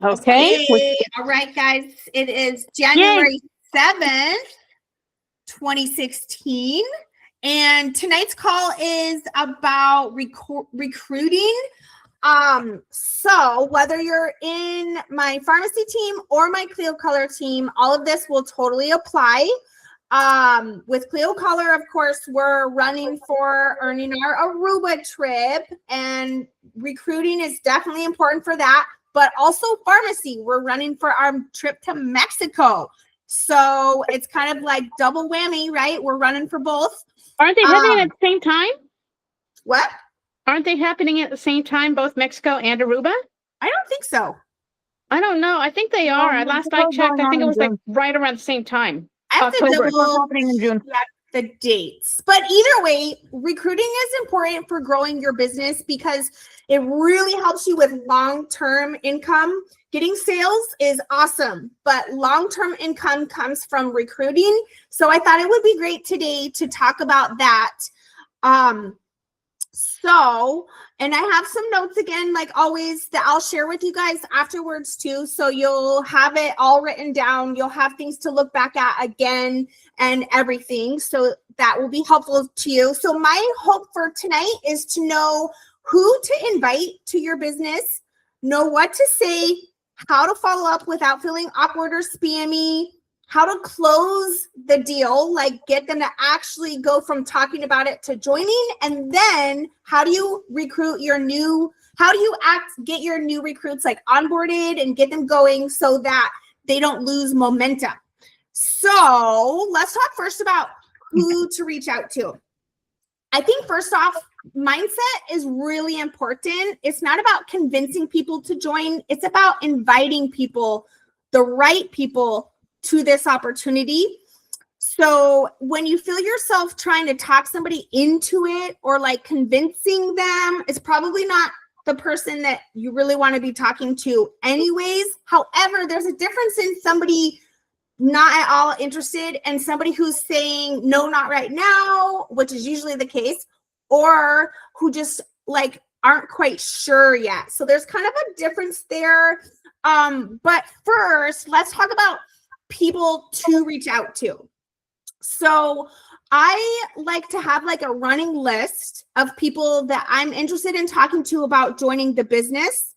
Okay. Okay. All right, guys. It is Yay. January 7th, 2016. And tonight's call is about recruiting. So whether you're in my pharmacy team or my Cleo Color team, all of this will totally apply. With Cleo Color, of course, we're running for earning our Aruba trip, and recruiting is definitely important for that. But also pharmacy, we're running for our trip to Mexico. So it's kind of like double whammy, right? We're running for both. Aren't they happening at the same time? What? Aren't they happening at the same time, both Mexico and Aruba? I don't think so. I don't know. I think they are. Last I checked, I think it was like right around the same time. I have October. to double happening in June. the dates. But either way, recruiting is important for growing your business because it really helps you with long-term income. Getting sales is awesome, but long-term income comes from recruiting. So I thought it would be great today to talk about that. And I have some notes again, like always, that I'll share with you guys afterwards too. So you'll have it all written down. You'll have things to look back at again and everything. So that will be helpful to you. So my hope for tonight is to know who to invite to your business, know what to say, how to follow up without feeling awkward or spammy, how to close the deal, like get them to actually go from talking about it to joining. And then how do you recruit get your new recruits like onboarded and get them going so that they don't lose momentum. So let's talk first about who to reach out to. I think first off, mindset is really important. It's not about convincing people to join. It's about inviting people, the right people, to this opportunity. So when you feel yourself trying to talk somebody into it or like convincing them, it's probably not the person that you really want to be talking to anyways. However, there's a difference in somebody not at all interested and somebody who's saying no, not right now, which is usually the case, or who just like aren't quite sure yet. So there's kind of a difference there. But first, let's talk about people to reach out to. So I like to have like a running list of people that I'm interested in talking to about joining the business.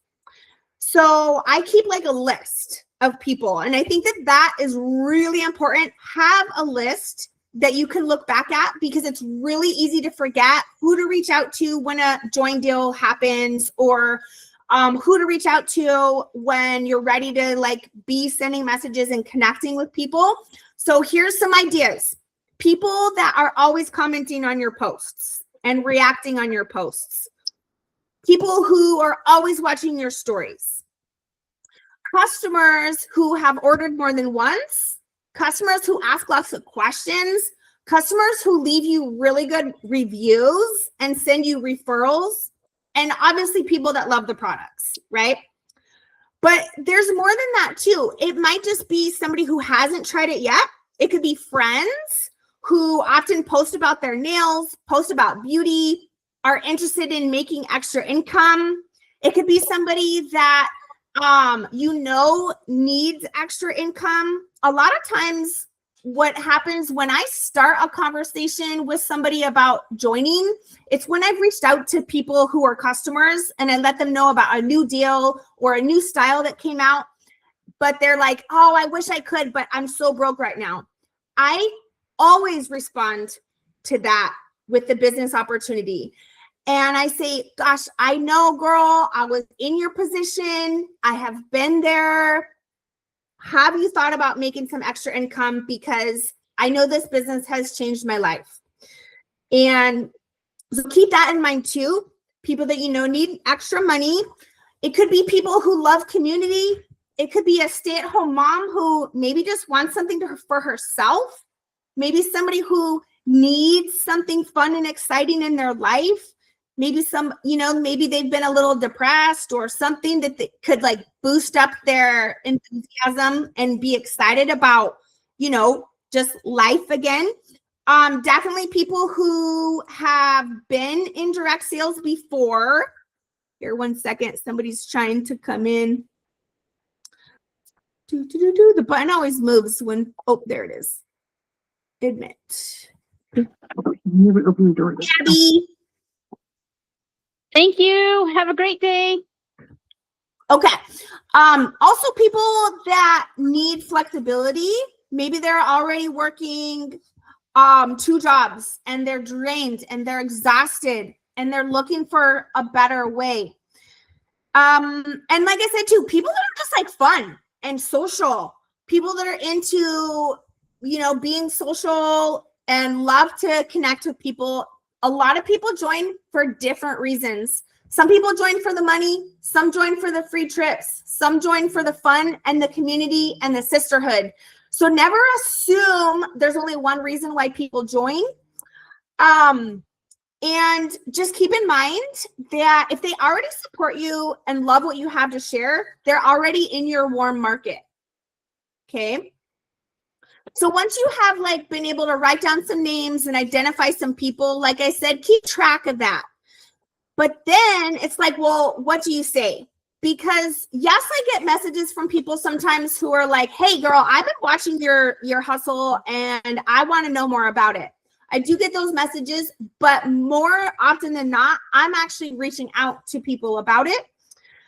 So I keep like a list of people, and I think that that is really important. Have a list that you can look back at because it's really easy to forget who to reach out to when a join deal happens, or who to reach out to when you're ready to like be sending messages and connecting with people. So here's some ideas. People that are always commenting on your posts and reacting on your posts. People who are always watching your stories. Customers who have ordered more than once. Customers who ask lots of questions. Customers who leave you really good reviews and send you referrals. And obviously people that love the products, right? But there's more than that too. It might just be somebody who hasn't tried it yet. It could be friends who often post about their nails, post about beauty, are interested in making extra income. It could be somebody that needs extra income. A lot of times what happens when I start a conversation with somebody about joining, it's when I've reached out to people who are customers and I let them know about a new deal or a new style that came out, but they're like, oh, I wish I could, but I'm so broke right now. I always respond to that with the business opportunity. And I say, gosh, I know, girl, I was in your position. I have been there. Have you thought about making some extra income? Because I know this business has changed my life. And so keep that in mind too. People that you know need extra money. It could be people who love community. It could be a stay-at-home mom who maybe just wants something for herself. Maybe somebody who needs something fun and exciting in their life. Maybe maybe they've been a little depressed or something that they could like boost up their enthusiasm and be excited about, just life again. Definitely people who have been in direct sales before. Here, 1 second. Somebody's trying to come in. The button always moves when, oh, there it is. Admit. Never open the door. Abby. Thank you. Have a great day. Okay. Also people that need flexibility, maybe they're already working 2 jobs and they're drained and they're exhausted and they're looking for a better way. And like I said too, people that are just like fun and social, people that are into, you know, being social and love to connect with people. A lot of people join for different reasons. Some people join for the money, some join for the free trips, some join for the fun and the community and the sisterhood. So never assume there's only one reason why people join. And just keep in mind that if they already support you and love what you have to share, they're already in your warm market. Okay. So once you have like been able to write down some names and identify some people, like I said, keep track of that. But then it's like, well, what do you say? Because yes, I get messages from people sometimes who are like, hey girl, I've been watching your hustle and I want to know more about it. I do get those messages, but more often than not, I'm actually reaching out to people about it.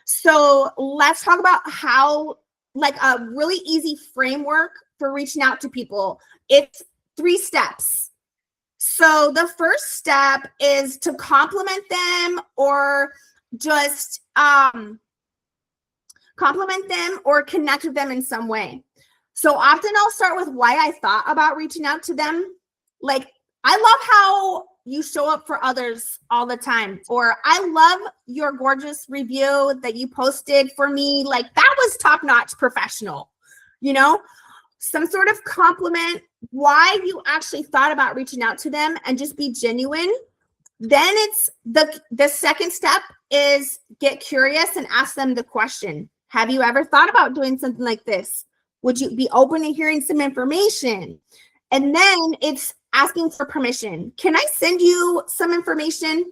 So let's talk about how, like a really easy framework for reaching out to people. It's 3 steps. So the first step is to compliment them or just compliment them or connect with them in some way. So often I'll start with why I thought about reaching out to them. Like, I love how you show up for others all the time. Or I love your gorgeous review that you posted for me. Like, that was top-notch professional, you know? Some sort of compliment, why you actually thought about reaching out to them, and just be genuine. Then it's the second step is get curious and ask them the question. Have you ever thought about doing something like this? Would you be open to hearing some information? And then it's asking for permission. Can I send you some information?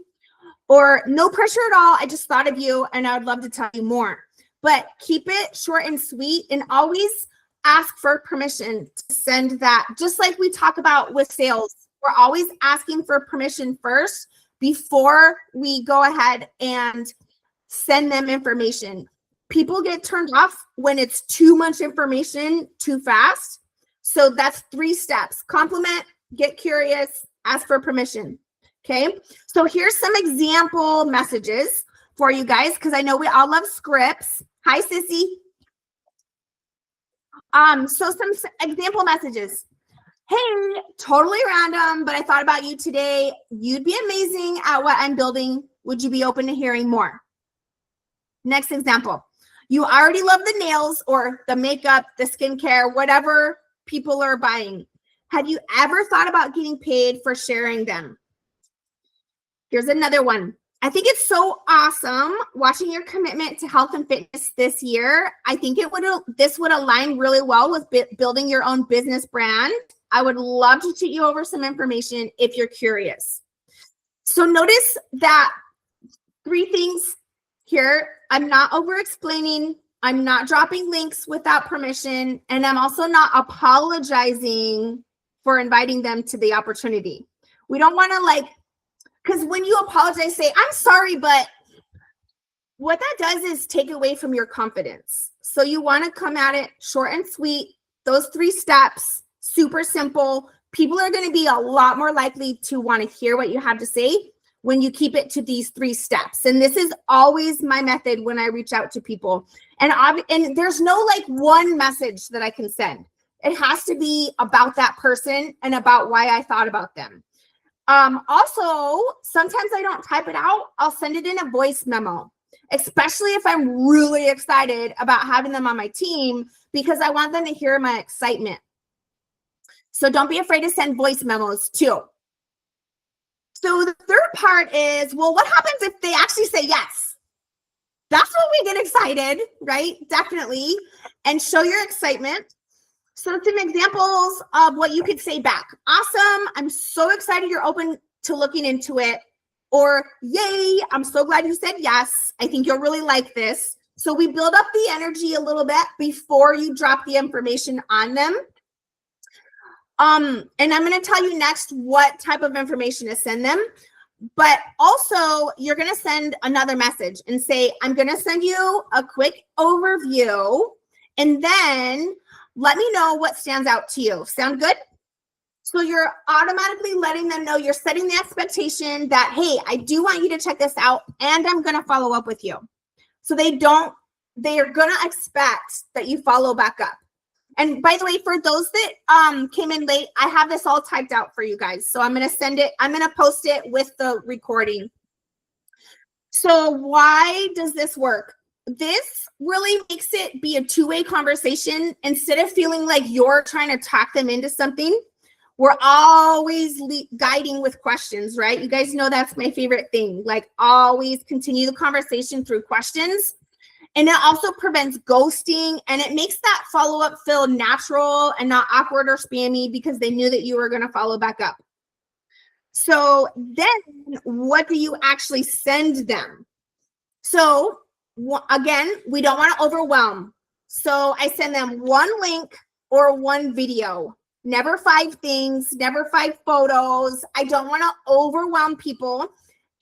Or no pressure at all. I just thought of you and I would love to tell you more. But keep it short and sweet, and always ask for permission to send that. Just like we talk about with sales, we're always asking for permission first before we go ahead and send them information. People get turned off when it's too much information too fast. So that's 3 steps: compliment, get curious, ask for permission. Okay. So here's some example messages for you guys, because I know we all love scripts. Hi, Sissy. So some example messages. Hey, totally random, but I thought about you today. You'd be amazing at what I'm building. Would you be open to hearing more? Next example. You already love the nails or the makeup, the skincare, whatever people are buying. Have you ever thought about getting paid for sharing them? Here's another one. I think it's so awesome watching your commitment to health and fitness this year. I think this would align really well with building your own business brand. I would love to shoot you over some information if you're curious. So notice that 3 things here. I'm not over explaining. I'm not dropping links without permission. And I'm also not apologizing for inviting them to the opportunity. We don't want to because when you apologize, say, I'm sorry, but what that does is take away from your confidence. So you want to come at it short and sweet. Those 3 steps, super simple. People are going to be a lot more likely to want to hear what you have to say when you keep it to these 3 steps. And this is always my method when I reach out to people. And there's no one message that I can send. It has to be about that person and about why I thought about them. Also, sometimes I don't type it out. I'll send it in a voice memo, especially if I'm really excited about having them on my team, because I want them to hear my excitement. So don't be afraid to send voice memos too. So the third part is, well, what happens if they actually say yes? That's when we get excited, right? Definitely. And show your excitement. So some examples of what you could say back. Awesome. I'm so excited you're open to looking into it. Or, yay, I'm so glad you said yes. I think you'll really like this. So we build up the energy a little bit before you drop the information on them. And I'm going to tell you next what type of information to send them. But also, you're going to send another message and say, I'm going to send you a quick overview, and then let me know what stands out to you. Sound good? So you're automatically letting them know, you're setting the expectation that, hey, I do want you to check this out, and I'm going to follow up with you. So they are going to expect that you follow back up. And by the way, for those that came in late, I have this all typed out for you guys. So I'm going to send it. I'm going to post it with the recording. So why does this work? This really makes it be a two-way conversation. Instead of feeling like you're trying to talk them into something, we're always guiding with questions, right? You guys know that's my favorite thing. Like, always continue the conversation through questions. And it also prevents ghosting, and it makes that follow-up feel natural and not awkward or spammy because they knew that you were going to follow back up. So then what do you actually send them? So again, we don't want to overwhelm. So I send them one link or one video. Never 5 things, never 5 photos. I don't want to overwhelm people.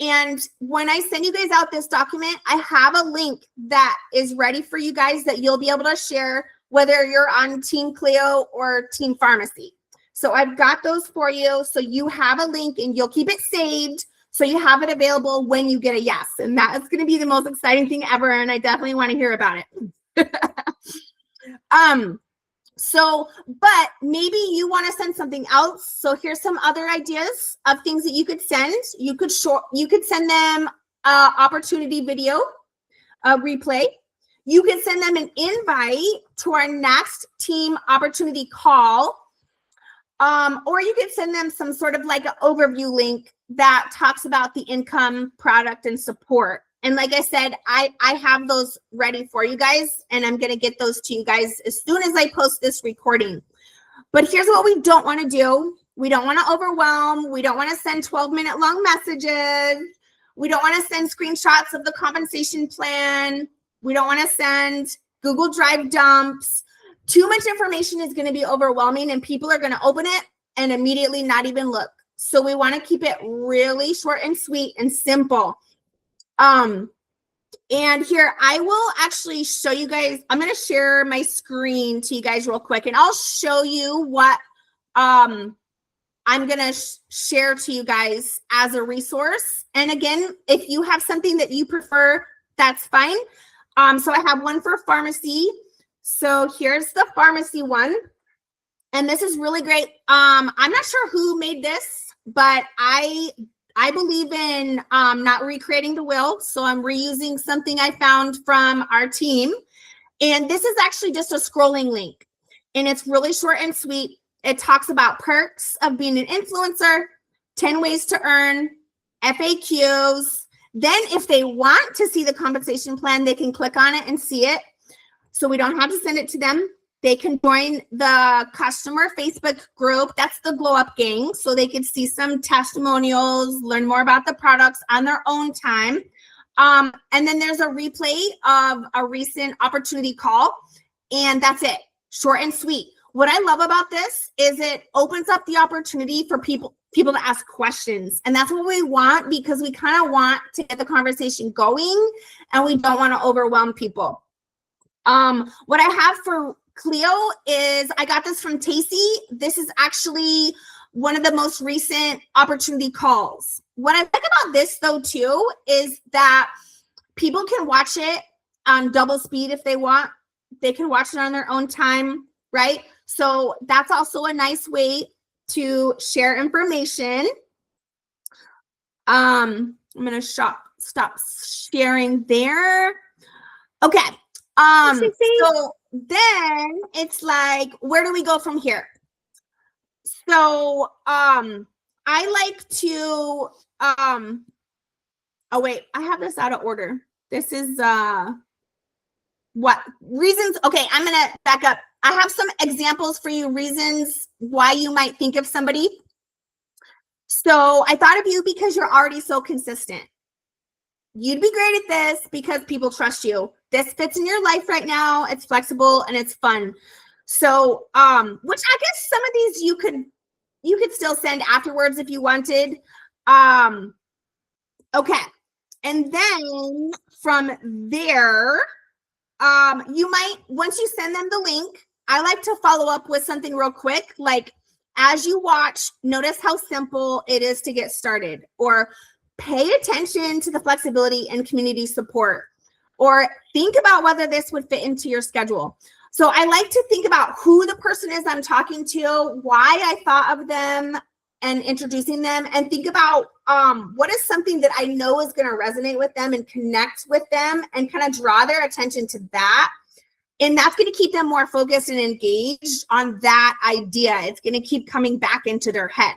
And when I send you guys out this document, I have a link that is ready for you guys that you'll be able to share, whether you're on Team Clio or Team Pharmacy. So I've got those for you. So you have a link and you'll keep it saved, so you have it available when you get a yes. And that is going to be the most exciting thing ever. And I definitely want to hear about it. But maybe you want to send something else. So here's some other ideas of things that you could send. You could send them a opportunity video, a replay. You could send them an invite to our next team opportunity call. Or you could send them some sort of like an overview link that talks about the income, product, and support. And like I said, I have those ready for you guys, and I'm going to get those to you guys as soon as I post this recording. But here's what we don't want to do. We don't want to overwhelm. We don't want to send 12-minute long messages. We don't want to send screenshots of the compensation plan. We don't want to send Google Drive dumps. Too much information is going to be overwhelming, and people are going to open it and immediately not even look. So we want to keep it really short and sweet and simple. And here I will actually show you guys. I'm going to share my screen to you guys real quick, and I'll show you what I'm going to share to you guys as a resource. And again, if you have something that you prefer, that's fine. So I have one for pharmacy. So here's the pharmacy one. And this is really great. I'm not sure who made this, but I believe in not recreating the wheel. So I'm reusing something I found from our team. And this is actually just a scrolling link. And it's really short and sweet. It talks about perks of being an influencer, 10 ways to earn, FAQs. Then if they want to see the compensation plan, they can click on it and see it. So we don't have to send it to them. They can join the customer Facebook group. That's the Glow Up Gang. So they can see some testimonials, learn more about the products on their own time. And then there's a replay of a recent opportunity call. And that's it. Short and sweet. What I love about this is it opens up the opportunity for people to ask questions. And that's what we want, because we kind of want to get the conversation going and we don't want to overwhelm people. What I have for Clio is, I got this from Tacey. This is actually one of the most recent opportunity calls. What I like about this though too is that people can watch it on double speed if they want. They can watch it on their own time, right? So that's also a nice way to share information. I'm gonna stop sharing there. Okay. So then it's like, where do we go from here? So I like to oh wait, I have this out of order. This is what reasons. Okay, I'm gonna back up. I have some examples for you, reasons why you might think of somebody. So I thought of you because you're already so consistent. You'd be great at this because people trust you. this fits in your life right now. It's flexible and it's fun. So, which I guess some of these you could still send afterwards if you wanted. Okay. And then from there, you might, once you send them the link, I like to follow up with something real quick. Like, as you watch, notice how simple it is to get started, or pay attention to the flexibility and community support, or think about whether this would fit into your schedule. So I like to think about who the person is I'm talking to, why I thought of them and introducing them, and think about what is something that I know is going to resonate with them and connect with them, and kind of draw their attention to that. And that's going to keep them more focused and engaged on that idea. It's going to keep coming back into their head.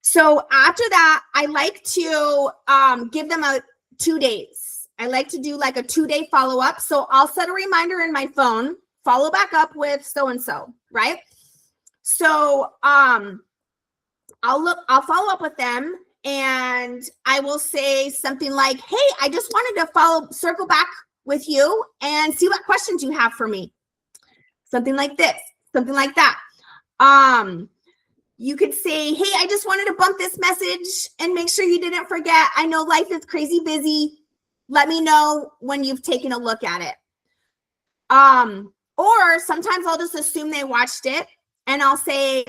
So after that, I like to give them 2 days. I like to do like a 2-day follow-up. So I'll set a reminder in my phone, follow back up with so-and-so, right? So I'll follow up with them, and I will say something like, hey, I just wanted to circle back with you and see what questions you have for me. Something like this, something like that. You could say, hey, I just wanted to bump this message and make sure you didn't forget. I know life is crazy busy. Let me know when you've taken a look at it. Or sometimes I'll just assume they watched it, and I'll say,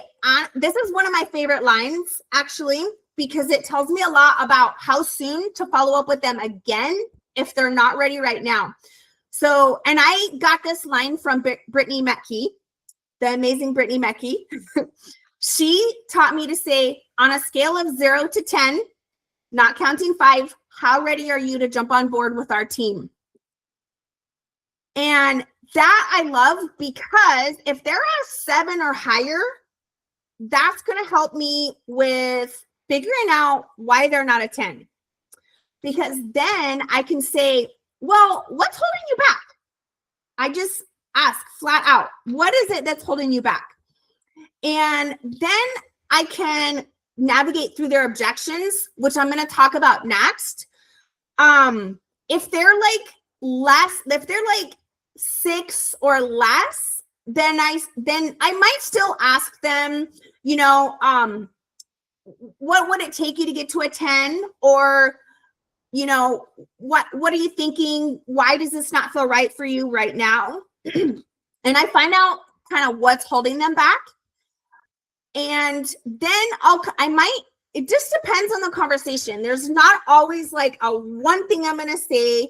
this is one of my favorite lines, actually, because it tells me a lot about how soon to follow up with them again if they're not ready right now. So, and I got this line from Brittany Metke, the amazing Brittany Metke. She taught me to say, on a scale of 0 to 10, not counting 5, how ready are you to jump on board with our team? And that I love, because if they're a 7 or higher, that's going to help me with figuring out why they're not a 10. Because then I can say, well, what's holding you back? I just ask flat out, what is it that's holding you back? And then I can navigate through their objections, which I'm going to talk about next. If they're like 6 or less, then I might still ask them, what would it take you to get to a 10? Or, what are you thinking? Why does this not feel right for you right now? And I find out kind of what's holding them back. And then it just depends on the conversation. There's not always like a one thing I'm going to say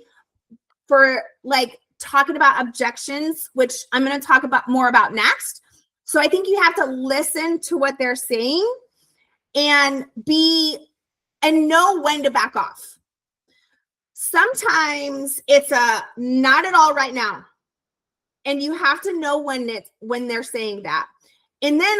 for like talking about objections, which I'm going to talk more about next. So I think you have to listen to what they're saying and know when to back off. Sometimes it's a not at all right now. And you have to know when they're saying that. And then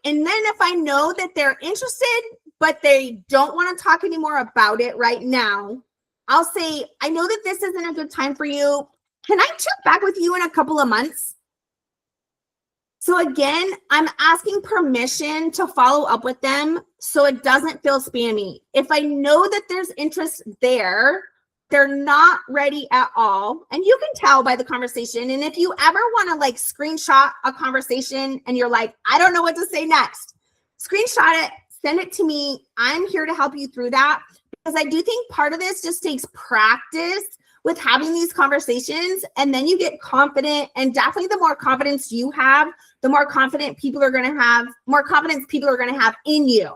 if I know that they're interested, but they don't want to talk anymore about it right now, I'll say, I know that this isn't a good time for you. Can I check back with you in a couple of months? So again, I'm asking permission to follow up with them so it doesn't feel spammy. If I know that there's interest there, they're not ready at all. And you can tell by the conversation. And if you ever want to like screenshot a conversation and you're like, I don't know what to say next, screenshot it, send it to me. I'm here to help you through that, because I do think part of this just takes practice with having these conversations, and then you get confident. And definitely the more confidence you have, the more confidence people are going to have in you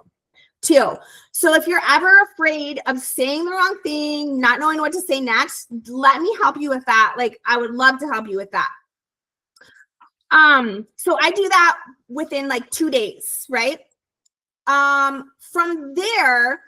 too. So if you're ever afraid of saying the wrong thing, not knowing what to say next, let me help you with that. Like, I would love to help you with that. So I do that within like 2 days, right? From there,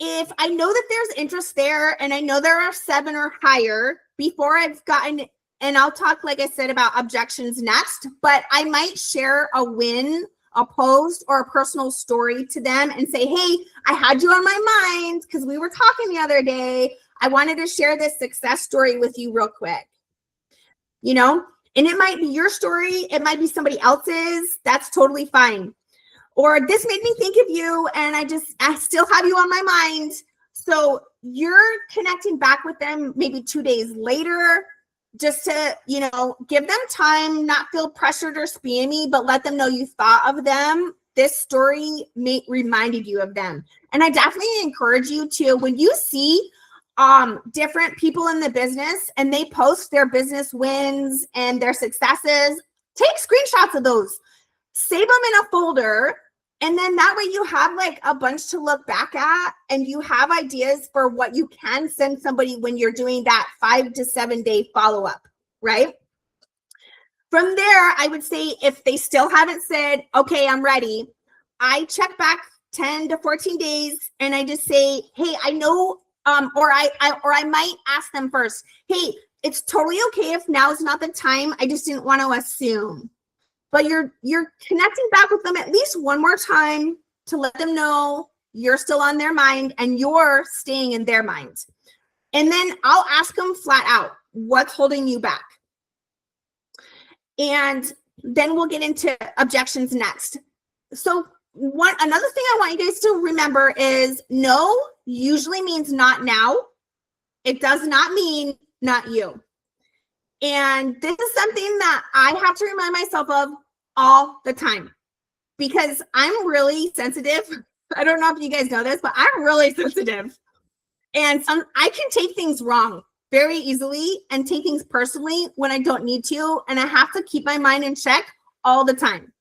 if I know that there's interest there and I know there are 7 or higher before I've gotten, and I'll talk, like I said, about objections next, but I might share a win, a post, or a personal story to them and say, hey, I had you on my mind because we were talking the other day. I wanted to share this success story with you real quick, and it might be your story. It might be somebody else's. That's totally fine. Or this made me think of you and I still have you on my mind. So you're connecting back with them maybe 2 days later, just to, give them time, not feel pressured or spammy, but let them know you thought of them. This story reminded you of them. And I definitely encourage you to, when you see different people in the business and they post their business wins and their successes, take screenshots of those, save them in a folder. And then that way you have like a bunch to look back at, and you have ideas for what you can send somebody when you're doing that 5 to 7 day follow-up, right? From there, I would say if they still haven't said, okay, I'm ready, I check back 10 to 14 days and I just say, hey, I know, or I might ask them first, hey, it's totally okay if now is not the time. I just didn't want to assume. But you're connecting back with them at least one more time to let them know you're still on their mind and you're staying in their mind. And then I'll ask them flat out, what's holding you back? And then we'll get into objections next. So another thing I want you guys to remember is no usually means not now. It does not mean not you. And this is something that I have to remind myself of all the time because I'm really sensitive. I don't know if you guys know this, but I'm really sensitive. And I can take things wrong very easily and take things personally when I don't need to. And I have to keep my mind in check all the time.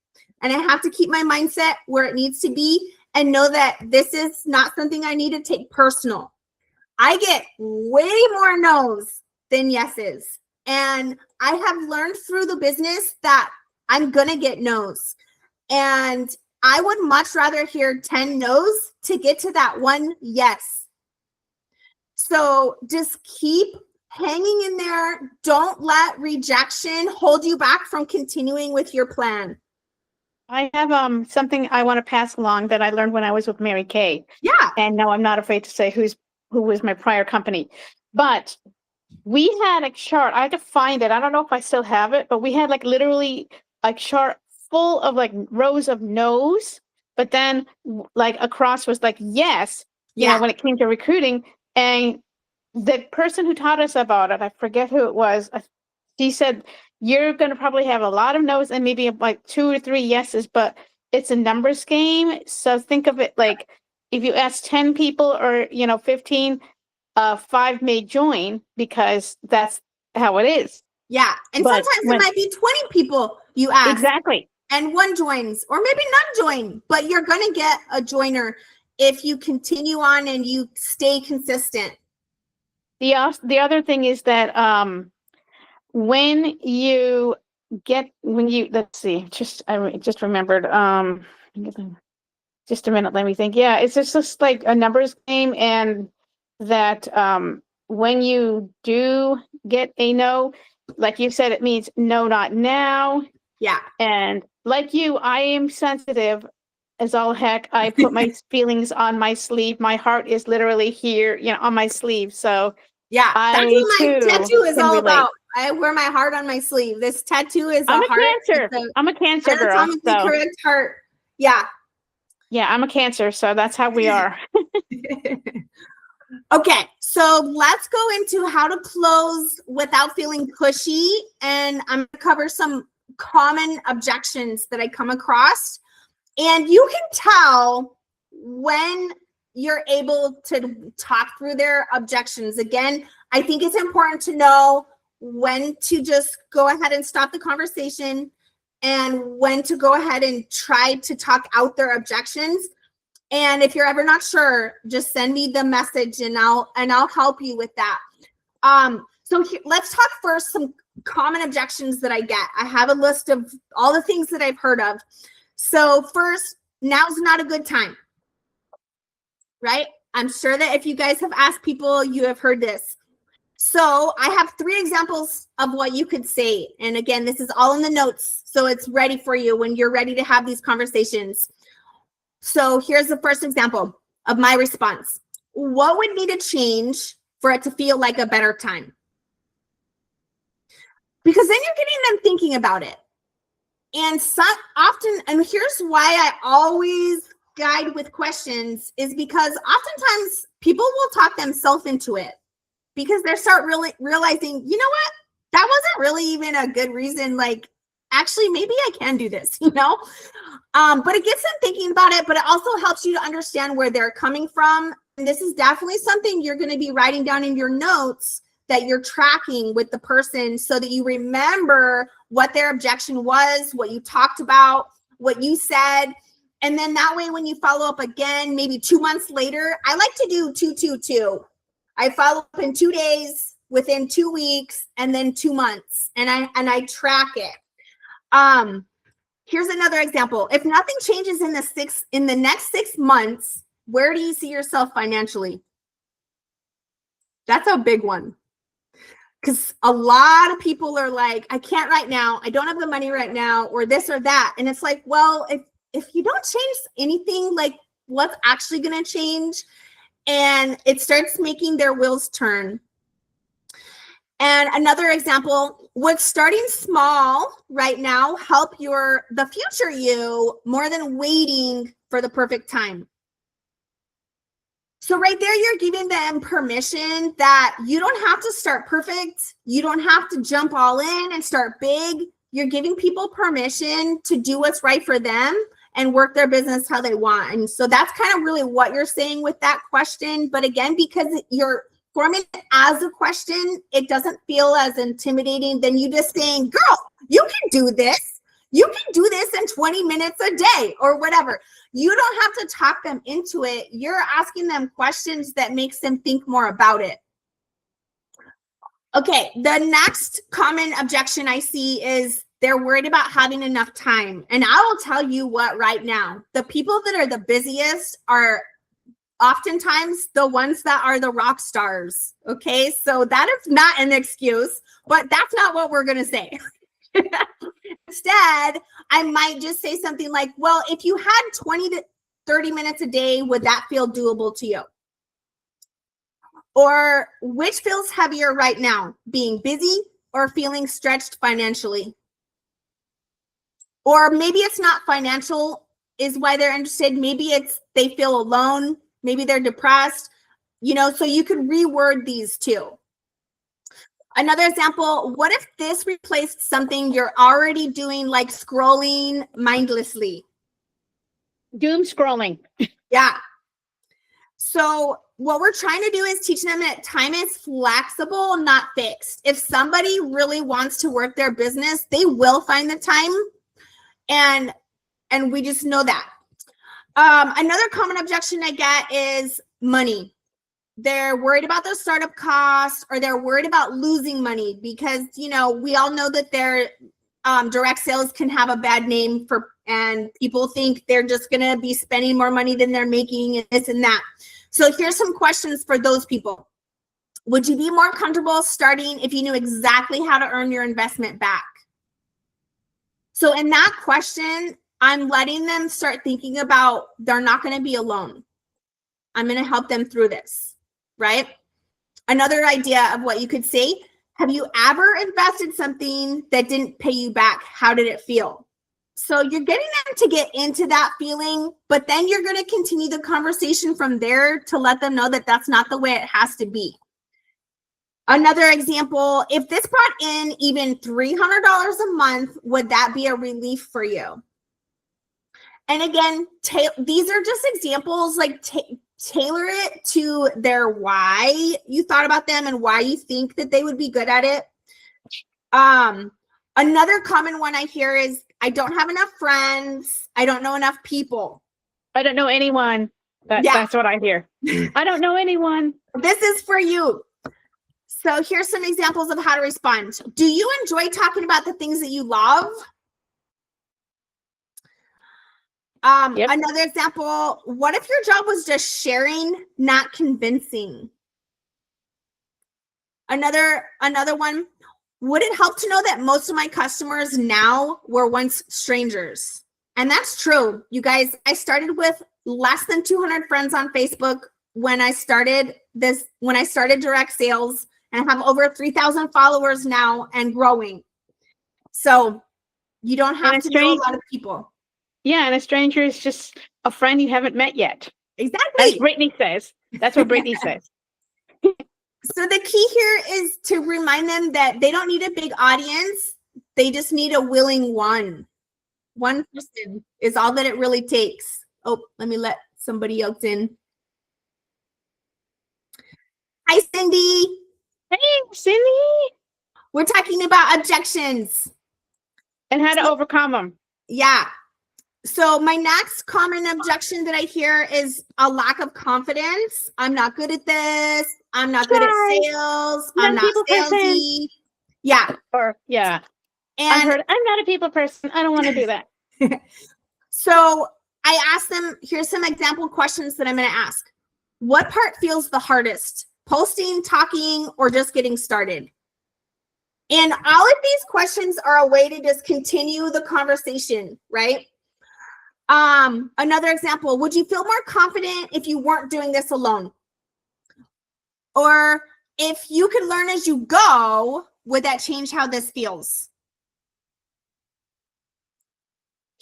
And I have to keep my mindset where it needs to be and know that this is not something I need to take personal. I get way more no's than yeses. And I have learned through the business that I'm going to get no's. And I would much rather hear 10 no's to get to that one yes. So just keep hanging in there. Don't let rejection hold you back from continuing with your plan. I have something I want to pass along that I learned when I was with Mary Kay. Yeah. And no, I'm not afraid to say who was my prior company. But we had a chart. I had to find it. I don't know if I still have it, but we had like literally a chart full of like rows of no's, but then like across was like yes, you know, when it came to recruiting. And the person who taught us about it, I forget who it was, she said, you're going to probably have a lot of no's and maybe like 2 or 3 yeses, but it's a numbers game. So think of it like if you ask 10 people or, 15, 5 may join because that's how it is. Yeah. And sometimes it might be 20 people you ask. Exactly. And one joins, or maybe none join, but you're going to get a joiner if you continue on and you stay consistent. The other thing is that let's see, I just remembered, just a minute, let me think. Yeah, it's just like a numbers game, and that when you do get a no, like you said, it means no, not now. Yeah. And like you, I am sensitive as all heck. I put my feelings on my sleeve. My heart is literally here, on my sleeve. So yeah, that's what my tattoo is all about. I wear my heart on my sleeve. This tattoo is I'm a Cancer. I'm a Cancer girl. Anatomically correct heart. Yeah. Yeah, I'm a Cancer, so that's how we are. Okay, so let's go into how to close without feeling pushy. And I'm going to cover some common objections that I come across. And you can tell when you're able to talk through their objections. Again, I think it's important to know when to just go ahead and stop the conversation and when to go ahead and try to talk out their objections. And if you're ever not sure, just send me the message and I'll help you with that. Let's talk first some common objections that I get. I have a list of all the things that I've heard of. So first, now's not a good time, right? I'm sure that if you guys have asked people, you have heard this. So I have 3 examples of what you could say. And again, this is all in the notes. So it's ready for you when you're ready to have these conversations. So here's the first example of my response. What would need to change for it to feel like a better time? Because then you're getting them thinking about it. And often, and here's why I always guide with questions is because oftentimes people will talk themselves into it because they start really realizing, you know what, that wasn't really even a good reason. Like, actually, maybe I can do this, you know? But it gets them thinking about it, but it also helps you to understand where they're coming from. And this is definitely something you're going to be writing down in your notes that you're tracking with the person so that you remember what their objection was, what you talked about, what you said. And then that way, when you follow up again, maybe 2 months later, I like to do 2-2-2. I follow up in 2 days, within 2 weeks, and then 2 months, and I track it. Here's another example. If nothing changes in the next 6 months, where do you see yourself financially? That's a big one. Because a lot of people are like, I can't right now. I don't have the money right now, or this or that. And it's like, well, if you don't change anything, like what's actually going to change? And it starts making their wheels turn. And another example, would starting small right now help the future you more than waiting for the perfect time? So right there, you're giving them permission that you don't have to start perfect. You don't have to jump all in and start big. You're giving people permission to do what's right for them and work their business how they want. And so that's kind of really what you're saying with that question. But again, because you're forming it as a question, it doesn't feel as intimidating than you just saying, girl, you can do this. You can do this in 20 minutes a day or whatever. You don't have to talk them into it. You're asking them questions that makes them think more about it. Okay, the next common objection I see is they're worried about having enough time. And I will tell you what right now, the people that are the busiest are oftentimes the ones that are the rock stars. Okay, so that is not an excuse, but that's not what we're going to say. Instead, I might just say something like, well, if you had 20 to 30 minutes a day, would that feel doable to you? Or which feels heavier right now, being busy or feeling stretched financially? Or maybe it's not financial is why they're interested. Maybe it's they feel alone. Maybe they're depressed, you know, so you could reword these too. Another example, what if this replaced something you're already doing, like scrolling mindlessly? Doom scrolling. Yeah. So what we're trying to do is teach them that time is flexible, not fixed. If somebody really wants to work their business, they will find the time. And we just know that. Another common objection I get is money. They're worried about their startup costs, or they're worried about losing money because, you know, we all know that their direct sales can have a bad name and people think they're just going to be spending more money than they're making and this and that. So here's some questions for those people. Would you be more comfortable starting if you knew exactly how to earn your investment back? So in that question, I'm letting them start thinking about they're not going to be alone. I'm going to help them through this, right? Another idea of what you could say, have you ever invested something that didn't pay you back? How did it feel? So you're getting them to get into that feeling, but then you're going to continue the conversation from there to let them know that that's not the way it has to be. Another example, if this brought in even $300 a month, would that be a relief for you? And again, these are just examples, like tailor it to their why you thought about them and why you think that they would be good at it. Another common one I hear is, I don't have enough friends. I don't know enough people. I don't know anyone. That's what I hear. I don't know anyone. This is for you. So here's some examples of how to respond. Do you enjoy talking about the things that you love? Yep. Another example, what if your job was just sharing, not convincing? Another one, would it help to know that most of my customers now were once strangers? And that's true. You guys, I started with less than 200 friends on Facebook when I started direct sales, and I have over 3,000 followers now and growing. So you don't have to know a lot of people. Yeah, and a stranger is just a friend you haven't met yet. As Exactly. Brittany says. That's what Brittany says. So the key here is to remind them that they don't need a big audience. They just need a willing one. One person is all that it really takes. Oh, let me let somebody else in. Hi, Cindy. Hey, Cindy. We're talking about objections. And how to overcome them. Yeah. So my next common objection that I hear is a lack of confidence. I'm not good at this. I'm not good at sales. I'm not salesy. Yeah. Or yeah. And I'm not a people person. I don't want to do that. So I asked them, here's some example questions that I'm going to ask. What part feels the hardest? Posting, talking, or just getting started? And all of these questions are a way to just continue the conversation, right? Another example, would you feel more confident if you weren't doing this alone? Or if you could learn as you go, would that change how this feels?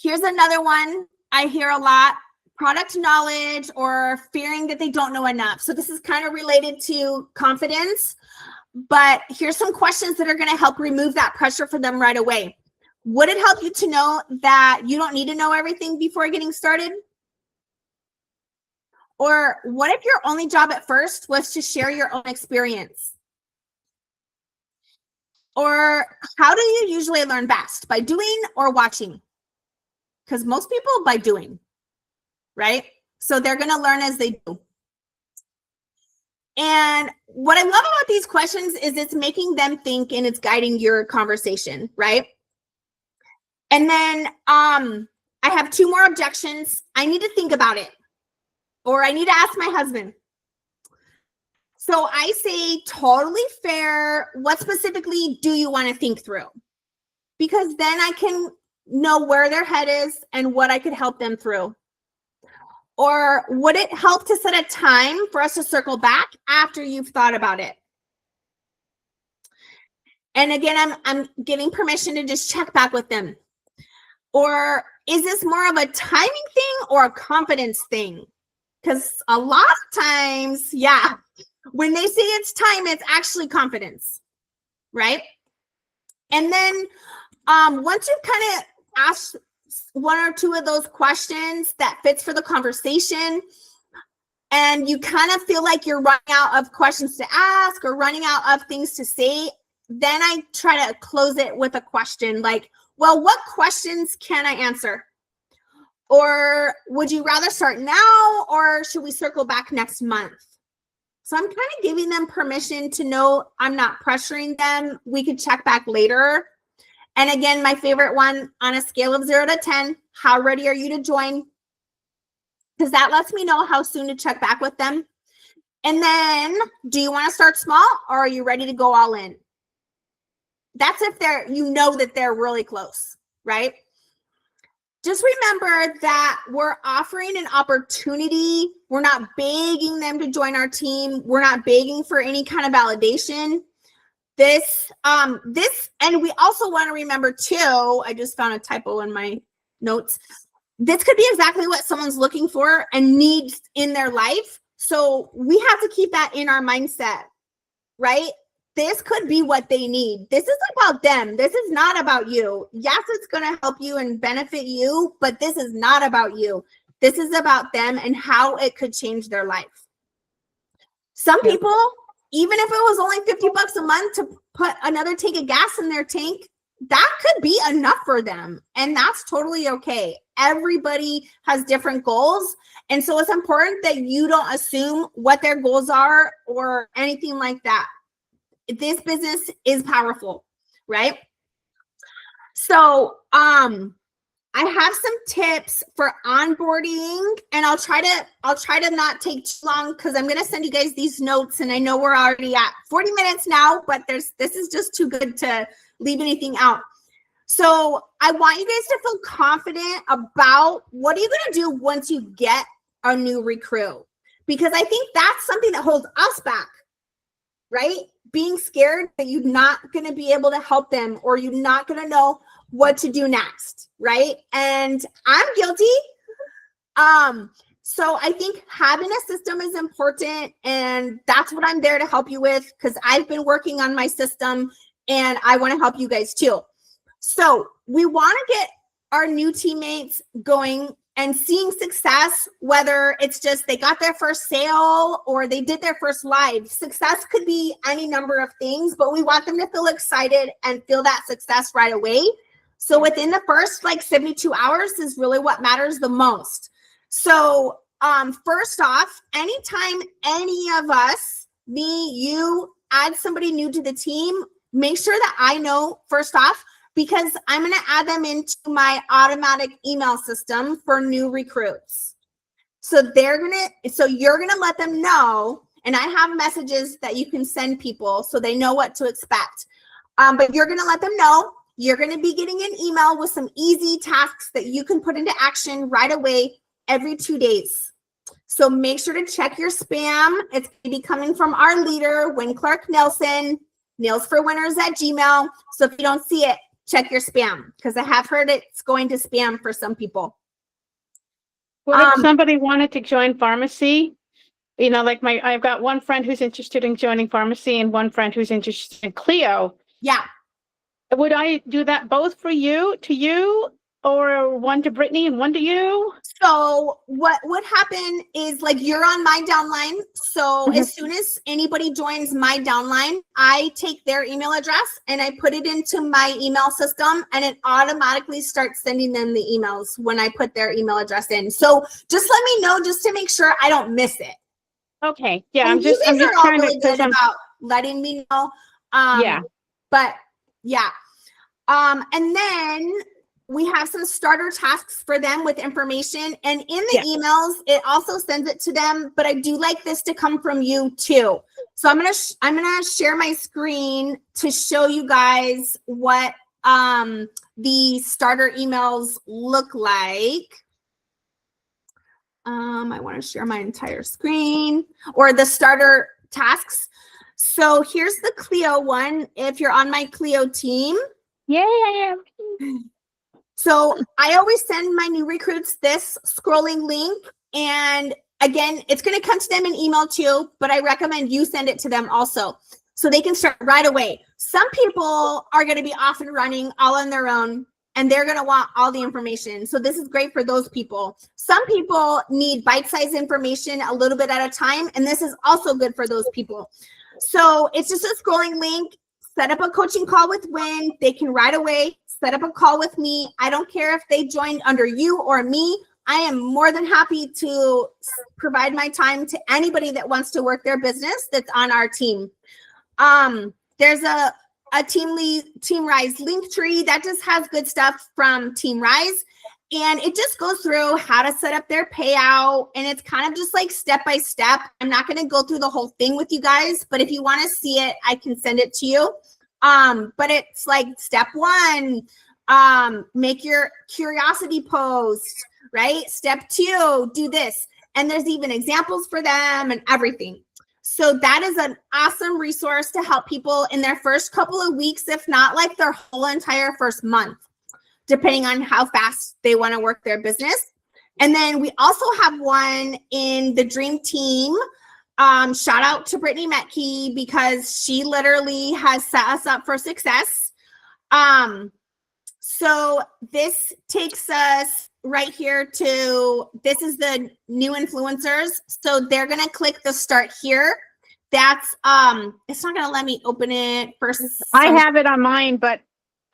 Here's another one I hear a lot, product knowledge or fearing that they don't know enough. So this is kind of related to confidence, but here's some questions that are going to help remove that pressure for them right away. Would it help you to know that you don't need to know everything before getting started? Or what if your only job at first was to share your own experience? Or how do you usually learn best? By doing or watching? Because most people by doing, right? So they're going to learn as they do. And what I love about these questions is it's making them think and it's guiding your conversation, right? And then I have two more objections. I need to think about it, or I need to ask my husband. So I say totally fair. What specifically do you want to think through? Because then I can know where their head is and what I could help them through. Or would it help to set a time for us to circle back after you've thought about it? And again, I'm giving permission to just check back with them. Or is this more of a timing thing or a confidence thing? Because a lot of times, yeah, when they say it's time, it's actually confidence, right? And then once you've kind of asked one or two of those questions that fits for the conversation, and you kind of feel like you're running out of questions to ask or running out of things to say, then I try to close it with a question like, well, what questions can I answer? Or would you rather start now, or should we circle back next month? So I'm kind of giving them permission to know I'm not pressuring them. We could check back later. And again, my favorite one, on a scale of 0 to 10, how ready are you to join? Because that lets me know how soon to check back with them. And then, do you want to start small, or are you ready to go all in? That's if you know that they're really close, right? Just remember that we're offering an opportunity. We're not begging them to join our team. We're not begging for any kind of validation. And we also want to remember too, I just found a typo in my notes. This could be exactly what someone's looking for and needs in their life. So we have to keep that in our mindset, right? This could be what they need. This is about them. This is not about you. Yes, it's going to help you and benefit you, but this is not about you. This is about them and how it could change their life. Some people, even if it was only $50 a month to put another tank of gas in their tank, that could be enough for them. And that's totally okay. Everybody has different goals. And so it's important that you don't assume what their goals are or anything like that. This business is powerful, right? So I have some tips for onboarding, and I'll try to not take too long because I'm going to send you guys these notes, and I know we're already at 40 minutes now, but this is just too good to leave anything out. So I want you guys to feel confident about what are you going to do once you get a new recruit, because I think that's something that holds us back, right? being scared that you're not going to be able to help them or you're not going to know what to do next, right? And I'm guilty. So I think having a system is important, and that's what I'm there to help you with, because I've been working on my system and I want to help you guys too. So we want to get our new teammates going and seeing success, whether it's just they got their first sale or they did their first live. Success could be any number of things, but we want them to feel excited and feel that success right away. So within the first 72 hours is really what matters the most. So first off, anytime any of us, me, you, add somebody new to the team, make sure that I know first off, because I'm going to add them into my automatic email system for new recruits. So you're going to let them know, and I have messages that you can send people so they know what to expect. But you're going to let them know you're going to be getting an email with some easy tasks that you can put into action right away every 2 days. So make sure to check your spam. It's going to be coming from our leader, Wynn Clark Nelson, nailsforwinners@gmail. So if you don't see it, check your spam, because I have heard it's going to spam for some people. Well, if somebody wanted to join pharmacy, I've got one friend who's interested in joining pharmacy and one friend who's interested in Clio. Yeah. Would I do that both to you, or one to Brittany and one to you? So what would happen is, you're on my downline. So as soon as anybody joins my downline, I take their email address and I put it into my email system, and it automatically starts sending them the emails when I put their email address in. So just let me know, just to make sure I don't miss it. Okay. Yeah. And you guys are all really good about letting me know. Yeah. But yeah. And then we have some starter tasks for them with information, and in the emails, it also sends it to them, but I do like this to come from you too. So I'm going to share my screen to show you guys what the starter emails look like. I want to share my entire screen, or the starter tasks. So here's the Clio one. If you're on my Clio team. Yeah. So I always send my new recruits this scrolling link. And again, it's going to come to them in email too, but I recommend you send it to them also so they can start right away. Some people are going to be off and running all on their own, and they're going to want all the information. So this is great for those people. Some people need bite-sized information a little bit at a time, and this is also good for those people. So it's just a scrolling link. Set up a coaching call with Wynn. They can right away set up a call with me. I don't care if they joined under you or me. I am more than happy to provide my time to anybody that wants to work their business that's on our team. There's a Team Rise link tree that just has good stuff from Team Rise. And it just goes through how to set up their payout. And it's kind of just step by step. I'm not going to go through the whole thing with you guys, but if you want to see it, I can send it to you. But it's step 1, make your curiosity post, right? Step 2, do this. And there's even examples for them and everything. So that is an awesome resource to help people in their first couple of weeks, if not their whole entire first month, depending on how fast they want to work their business. And then we also have one in the Dream Team. Shout out to Brittany Metke, because she literally has set us up for success. So this takes us right here to, this is the new influencers. So they're going to click the start here. That's, it's not going to let me open it first. I have it on mine, but,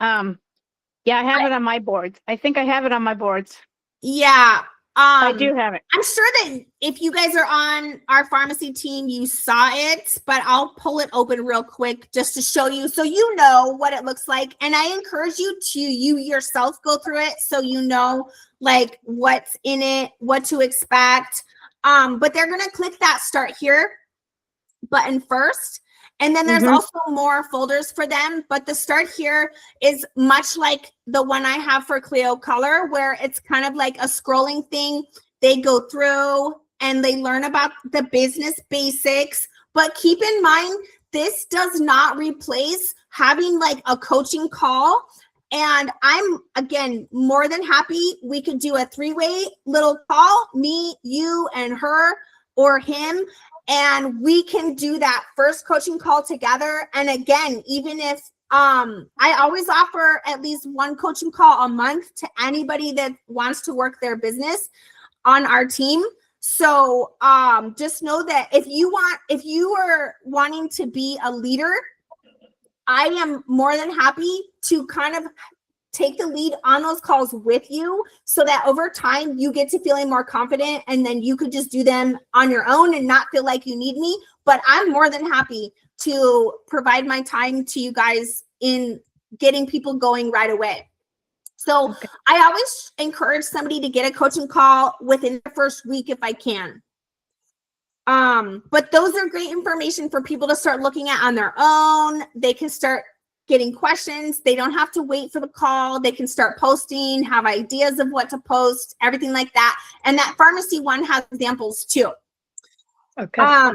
yeah, I have it on my boards. I think I have it on my boards. Yeah. I do have it. I'm sure that if you guys are on our pharmacy team, you saw it, but I'll pull it open real quick just to show you so you know what it looks like. And I encourage you to yourself go through it so you know what's in it, what to expect. But they're going to click that start here button first. And then there's also more folders for them. But the start here is much like the one I have for Clio Color, where it's kind of like a scrolling thing. They go through and they learn about the business basics. But keep in mind this does not replace having like a coaching call. And I'm, again, more than happy. We could do a 3-way little call, me, you, and her or him. And we can do that first coaching call together. And again, even if I always offer at least one coaching call a month to anybody that wants to work their business on our team. So just know that if you are wanting to be a leader, I am more than happy to kind of take the lead on those calls with you so that over time you get to feeling more confident, and then you could just do them on your own and not feel like you need me. But I'm more than happy to provide my time to you guys in getting people going right away. So Okay. I always encourage somebody to get a coaching call within the first week if I can. But those are great information for people to start looking at on their own. They can start getting questions. They don't have to wait for the call. They can start posting, have ideas of what to post, everything like that. And that pharmacy one has examples too. Okay.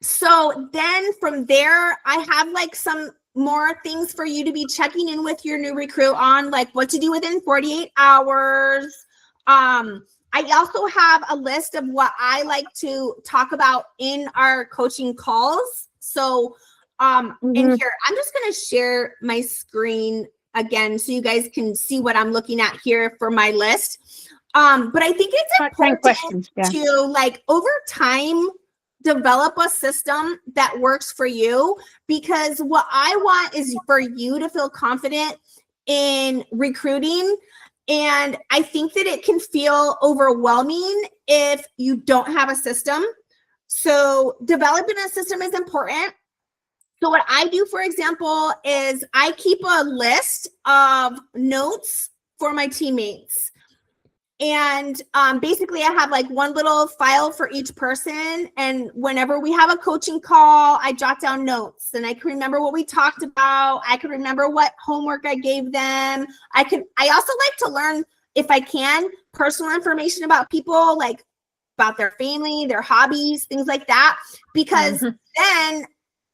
So then from there, I have like some more things for you to be checking in with your new recruit on, like what to do within 48 hours. I also have a list of what I like to talk about in our coaching calls. So in here, I'm just going to share my screen again so you guys can see what I'm looking at here for my list. But I think it's important to, like, over time, develop a system that works for you, because what I want is for you to feel confident in recruiting. And I think that it can feel overwhelming if you don't have a system. So developing a system is important. So what I do, for example, is I keep a list of notes for my teammates. And basically, I have like one little file for each person. And whenever we have a coaching call, I jot down notes, and I can remember what we talked about. I can remember what homework I gave them. I also like to learn, if I can, personal information about people, like about their family, their hobbies, things like that. Because then,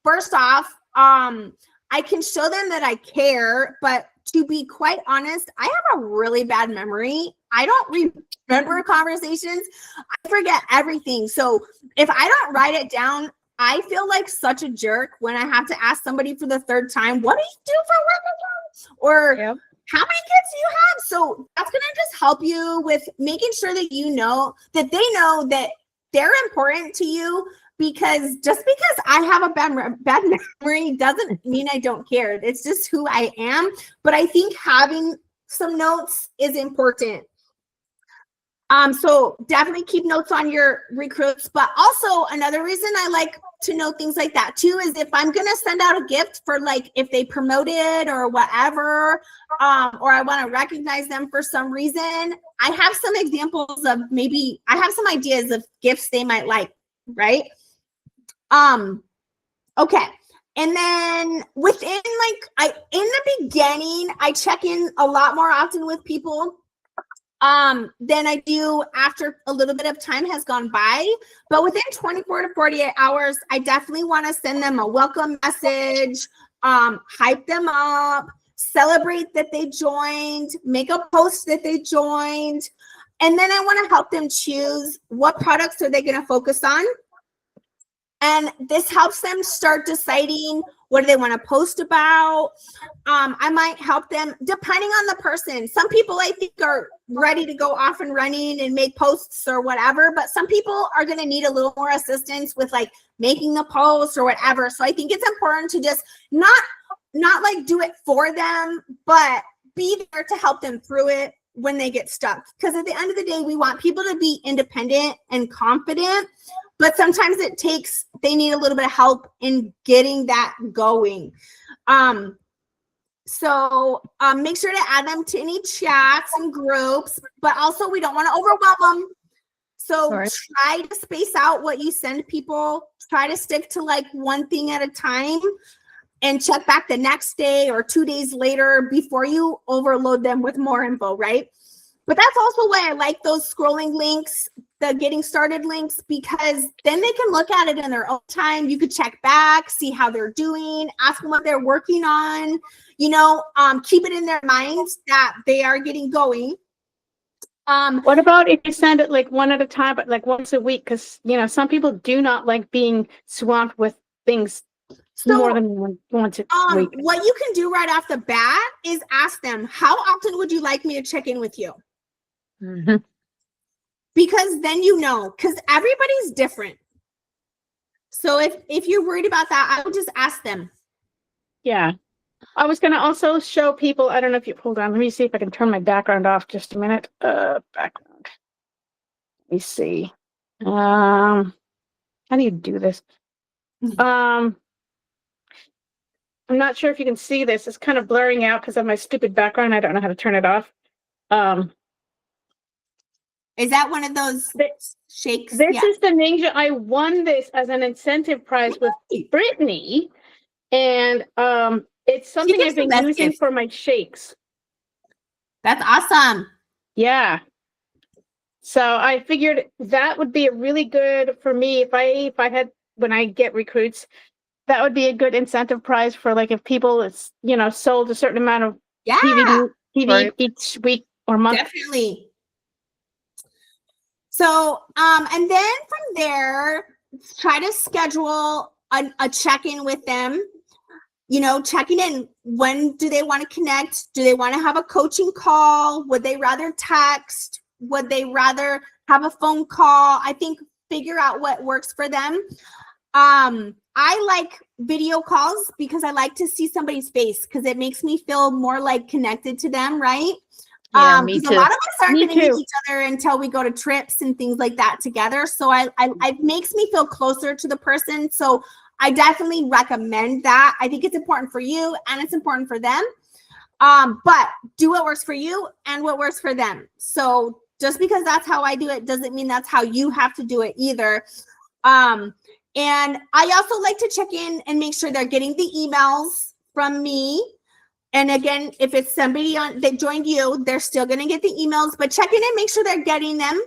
first off, I can show them that I care. But to be quite honest, I have a really bad memory. I don't remember conversations. I forget everything. So if I don't write it down, I feel like such a jerk when I have to ask somebody for the third time, what do you do for work? Or how many kids do you have? So that's going to just help you with making sure that you know that they know that they're important to you. Because just because I have a bad memory doesn't mean I don't care. It's just who I am. But I think having some notes is important. So definitely keep notes on your recruits. But also another reason I like to know things like that too is if I'm going to send out a gift for, like, if they promoted or whatever, or I want to recognize them for some reason, I have some examples of, maybe I have some ideas of gifts they might like, right? Okay. And then within, like, in the beginning, I check in a lot more often with people than I do after a little bit of time has gone by. But within 24 to 48 hours, I definitely want to send them a welcome message, hype them up, celebrate that they joined, make a post that they joined. And then I want to help them choose what products are they going to focus on. And this helps them start deciding what do they want to post about. I might help them depending on the person. Some people, I think, are ready to go off and running and make posts or whatever, but some people are going to need a little more assistance with, like, making the post or whatever. So I think it's important to just not like do it for them, but be there to help them through it when they get stuck. Because at the end of the day, we want people to be independent and confident. But sometimes they need a little bit of help in getting that going. So make sure to add them to any chats and groups, but also we don't want to overwhelm them. So try to space out what you send people. Try to stick to, like, one thing at a time and check back the next day or 2 days later before you overload them with more info, right? But that's also why I like those scrolling links. the getting started links, because then they can look at it in their own time. You could check back, see how they're doing, ask them what they're working on, keep it in their minds that they are getting going. What about if you send it like one at a time, but like once a week? Because, some people do not like being swamped with things more than once a week. What you can do right off the bat is ask them, how often would you like me to check in with you? Mm-hmm. Because then because everybody's different. So if you're worried about that, I would just ask them. Yeah. I was going to also show people, I don't know if you, hold on, let me see if I can turn my background off just a minute. Background. Let me see. How do you do this? I'm not sure if you can see this. It's kind of blurring out because of my stupid background. I don't know how to turn it off. Is that one of those shakes? This is the Ninja. I won this as an incentive prize with Brittany. And it's something I've been using for my shakes. That's awesome. Yeah. So I figured that would be a really good for me if I had, when I get recruits, that would be a good incentive prize for, like, if people it's sold a certain amount of TV right. Each week or month. Definitely. So and then from there, try to schedule a check-in with them. Checking in. When do they want to connect? Do they want to have a coaching call? Would they rather text? Would they rather have a phone call? I think figure out what works for them. I like video calls because I like to see somebody's face because it makes me feel more like connected to them, right? Yeah, me too. A lot of us aren't going to meet each other until we go to trips and things like that together. So it makes me feel closer to the person. So I definitely recommend that. I think it's important for you and it's important for them. But do what works for you and what works for them. So just because that's how I do it doesn't mean that's how you have to do it either. And I also like to check in and make sure they're getting the emails from me. And again, if it's somebody that joined you, they're still going to get the emails, but check in and make sure they're getting them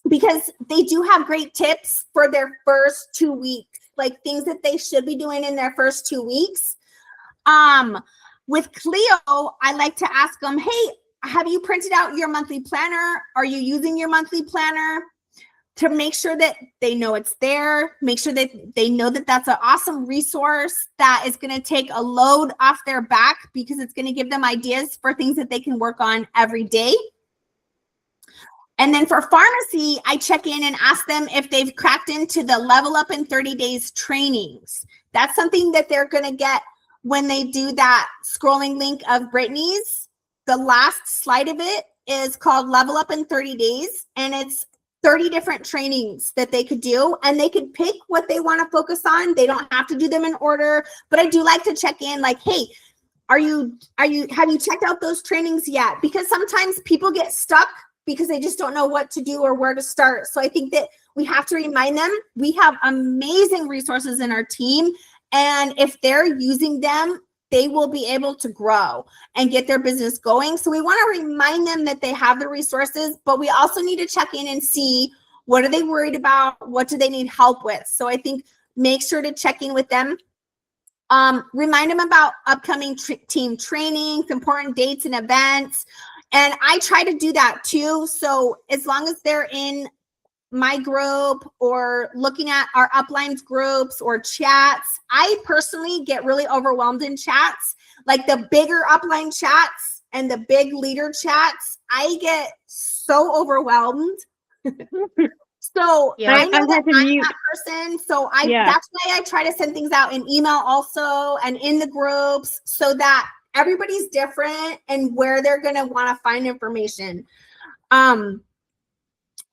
because they do have great tips for their first 2 weeks, like things that they should be doing in their first 2 weeks. With Clio, I like to ask them, hey, have you printed out your monthly planner? Are you using your monthly planner? To make sure that they know it's there, make sure that they know that that's an awesome resource that is going to take a load off their back because it's going to give them ideas for things that they can work on every day. And then for pharmacy, I check in and ask them if they've cracked into the Level Up in 30 Days trainings. That's something that they're going to get when they do that scrolling link of Brittany's. The last slide of it is called Level Up in 30 Days, and it's 30 different trainings that they could do, and they could pick what they want to focus on. They don't have to do them in order, but I do like to check in like, hey, have you checked out those trainings yet? Because sometimes people get stuck because they just don't know what to do or where to start. So I think that we have to remind them we have amazing resources in our team, and if they're using them, they will be able to grow and get their business going. So we want to remind them that they have the resources, but we also need to check in and see what are they worried about? What do they need help with? So I think make sure to check in with them. Remind them about upcoming team trainings, important dates and events. And I try to do that too. So as long as they're in my group or looking at our uplines groups or chats, I personally get really overwhelmed in chats, like the bigger upline chats and the big leader chats. I get so overwhelmed. So yeah, I know that I'm that person. So that's why I try to send things out in email also and in the groups so that everybody's different and where they're going to want to find information.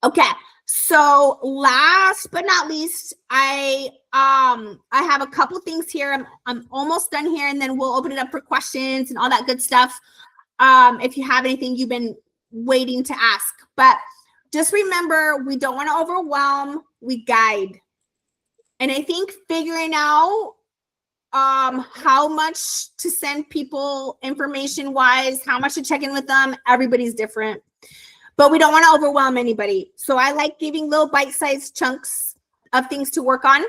Okay. So last but not least, I have a couple things here. I'm almost done here, and then we'll open it up for questions and all that good stuff. If you have anything you've been waiting to ask, but just remember, we don't want to overwhelm, we guide. And I think figuring out how much to send people information wise, how much to check in with them, everybody's different. but we don't want to overwhelm anybody. So I like giving little bite-sized chunks of things to work on.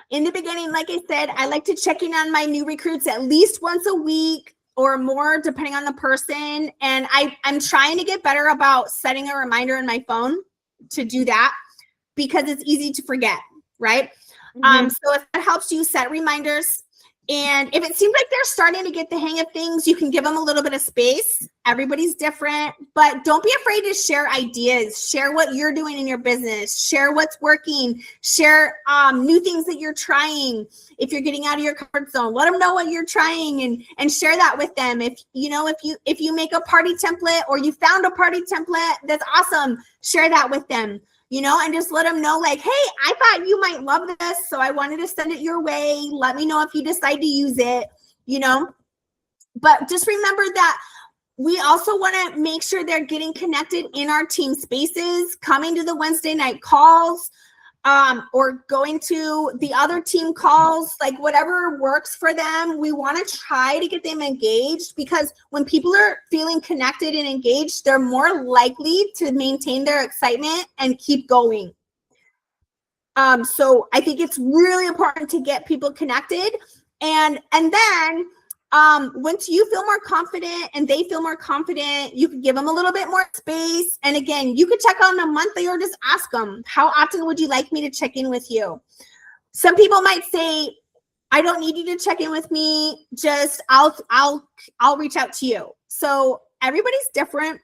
In the beginning, like I said, I like to check in on my new recruits at least once a week or more, depending on the person. And I'm trying to get better about setting a reminder in my phone to do that because it's easy to forget, right? So if that helps you set reminders, and if it seems like they're starting to get the hang of things, you can give them a little bit of space. Everybody's different, but don't be afraid to share ideas. Share what you're doing in your business. Share what's working. Share new things that you're trying. If you're getting out of your comfort zone, let them know what you're trying and share that with them. If you make a party template or you found a party template, that's awesome. Share that with them. And just let them know, like, hey, I thought you might love this, so I wanted to send it your way. Let me know if you decide to use it, But just remember that we also want to make sure they're getting connected in our team spaces, coming to the Wednesday night calls, or going to the other team calls, like whatever works for them. We want to try to get them engaged, because when people are feeling connected and engaged, they're more likely to maintain their excitement and keep going. So I think it's really important to get people connected. And then once you feel more confident and they feel more confident, you can give them a little bit more space. And again, you could check on them monthly or just ask them, how often would you like me to check in with you? Some people might say, I don't need you to check in with me. Just I'll reach out to you. So everybody's different.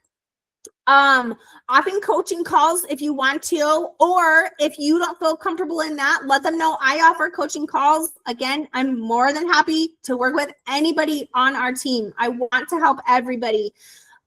Often coaching calls if you want to, or if you don't feel comfortable in that, let them know I offer coaching calls. Again, I'm more than happy to work with anybody on our team. I want to help everybody.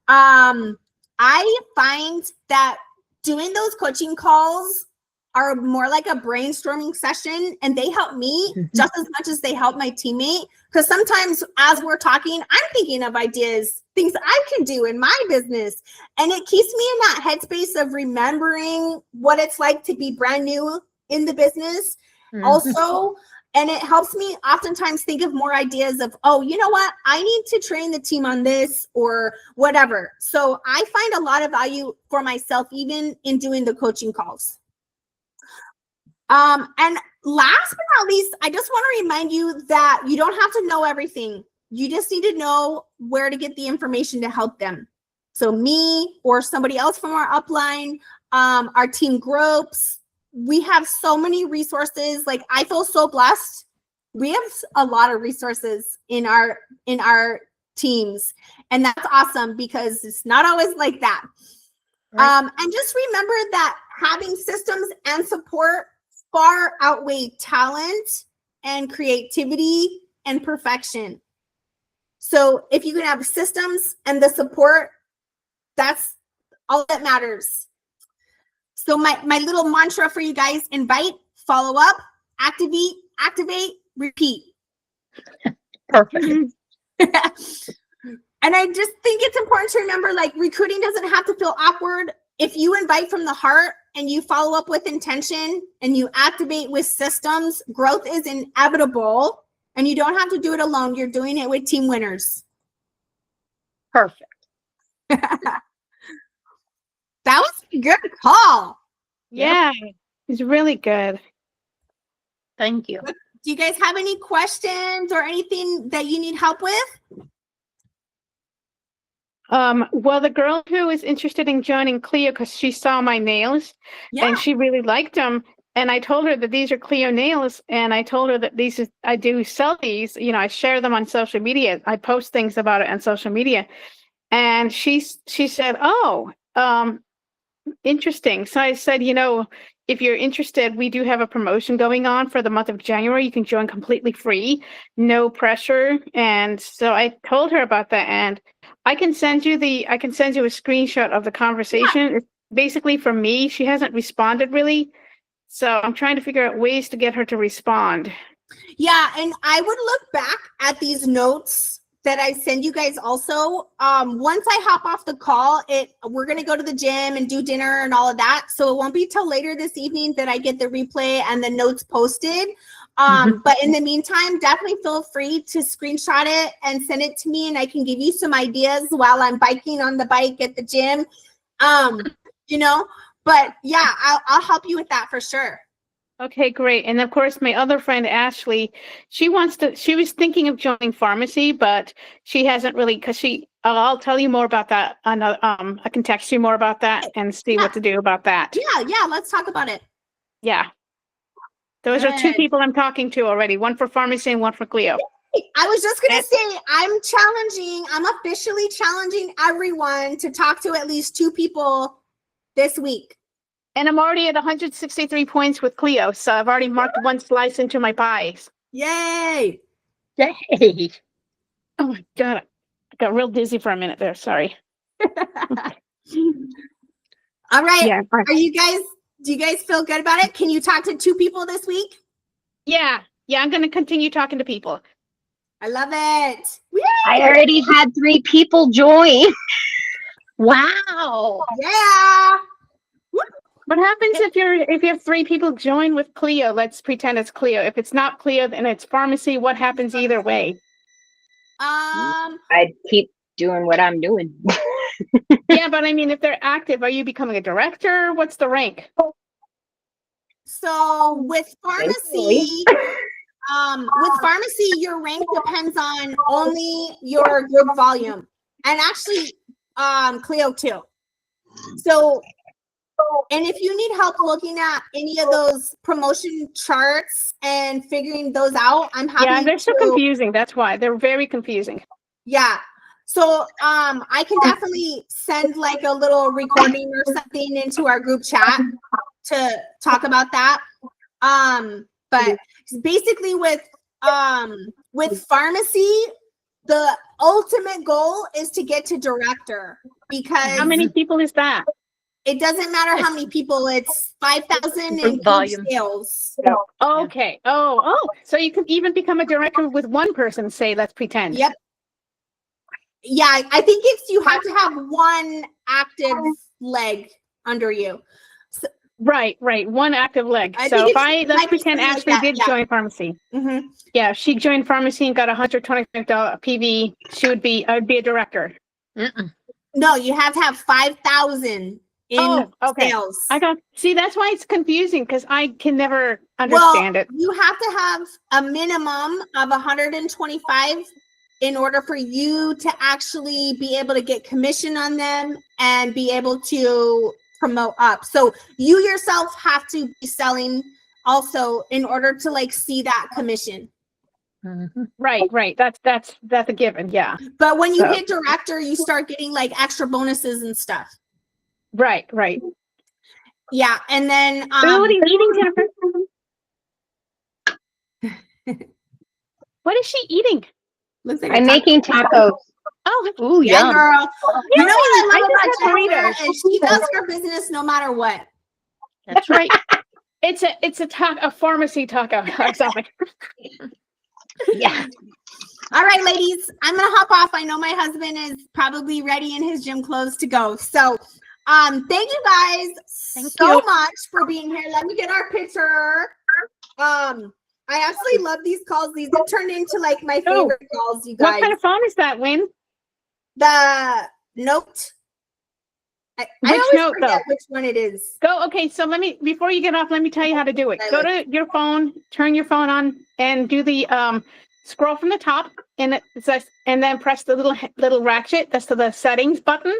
I find that doing those coaching calls are more like a brainstorming session, and they help me just as much as they help my teammate. Because sometimes as we're talking, I'm thinking of ideas, things I can do in my business. And it keeps me in that headspace of remembering what it's like to be brand new in the business also. And it helps me oftentimes think of more ideas of, oh, you know what? I need to train the team on this or whatever. So I find a lot of value for myself, even in doing the coaching calls. And last but not least, I just want to remind you that you don't have to know everything. You just need to know where to get the information to help them. So me or somebody else from our upline, our team groups, we have so many resources. Like, I feel so blessed. We have a lot of resources in our teams, and that's awesome because it's not always like that. Right. And just remember that having systems and support far outweigh talent and creativity and perfection. So if you can have systems and the support, that's all that matters. So my little mantra for you guys: invite, follow up, activate, repeat. Perfect. And I just think it's important to remember, like, recruiting doesn't have to feel awkward. If you invite from the heart and you follow up with intention and you activate with systems, growth is inevitable, and you don't have to do it alone. You're doing it with Team Wynners. Perfect. That was a good call. Yeah, it's really good. Thank you. Do you guys have any questions or anything that you need help with? Well, the girl who is interested in joining Clio, because she saw my nails and she really liked them. And I told her that these are Clio nails. And I told her that I do sell these, I share them on social media. I post things about it on social media. And she said, oh, interesting. So I said, if you're interested, we do have a promotion going on for the month of January. You can join completely free, no pressure. And so I told her about that, and I can send you a screenshot of the conversation. Yeah. It's basically from me. She hasn't responded really. So I'm trying to figure out ways to get her to respond. Yeah. And I would look back at these notes that I send you guys also. Once I hop off the call, we're going to go to the gym and do dinner and all of that. So it won't be till later this evening that I get the replay and the notes posted. But in the meantime, definitely feel free to screenshot it and send it to me, and I can give you some ideas while I'm biking on the bike at the gym. You know, but yeah, I'll help you with that for sure. Okay, great. And of course, my other friend, Ashley, she was thinking of joining pharmacy, but she hasn't really, because I'll tell you more about that. I can text you more about that and see what to do about that. Yeah, let's talk about it. Yeah. Those are two Good. people I'm talking to already, one for pharmacy and one for Cleo. I was just going to say, I'm officially challenging everyone to talk to at least 2 people this week. And I'm already at 163 points with Cleo, so I've already marked one slice into my pies. Yay! Yay. Oh my God. I got real dizzy for a minute there. Sorry. All right. Yeah. Do you guys feel good about it? Can you talk to 2 people this week? Yeah. Yeah. I'm going to continue talking to people. I love it. Yay! I already had 3 people join. Wow. Yeah. What happens if you have 3 people join with Cleo? Let's pretend it's Cleo. If it's not Cleo, then it's pharmacy. What happens either way? I'd keep doing what I'm doing. Yeah, but I mean, if they're active, are you becoming a director? What's the rank? So with pharmacy, your rank depends on only your group volume, and actually, Cleo too. So, and if you need help looking at any of those promotion charts and figuring those out, I'm happy. Yeah, they're so confusing. That's why they're very confusing. Yeah. So, I can definitely send like a little recording or something into our group chat to talk about that. But basically with pharmacy, the ultimate goal is to get to director, because How many people is that? it doesn't matter how many people, it's 5,000 in Volume. sales. Okay. Oh, so you can even become a director with one person, say, let's pretend. Yep. Yeah, I think you have to have one active leg under you. Right. One active leg. I So think if let's pretend like Ashley that, did yeah. join pharmacy. Mm-hmm. Yeah, if she joined pharmacy and got $125 PV, I'd be a director. No, you have to have 5,000 in sales. That's why it's confusing, because I can never understand it. You have to have a minimum of 125 in order for you to actually be able to get commission on them and be able to promote up. So you yourself have to be selling also in order to like see that commission. Right. That's a given. Yeah. But when you hit director, you start getting like extra bonuses and stuff. Right. Yeah. And then What are you eating, Jennifer? What is she eating? looks like I'm making tacos. Oh, Ooh, yeah, yum. girl. You know what I love just about had Jennifer burritos. is she does her business no matter what. that's right. It's a pharmacy taco or something. Yeah. All right, ladies, I'm gonna hop off. I know my husband is probably ready in his gym clothes to go. So thank you guys so much for being here. Let me get our picture. I absolutely love these calls. These have turned into like my favorite calls, you guys. What kind of phone is that, Wynn? The Note. I always Note, forget though? which one it is. Okay, so before you get off, let me tell you how to do it. Go to your phone, turn your phone on, and do the scroll from the top, and it says, and then press the little ratchet. That's to the settings button,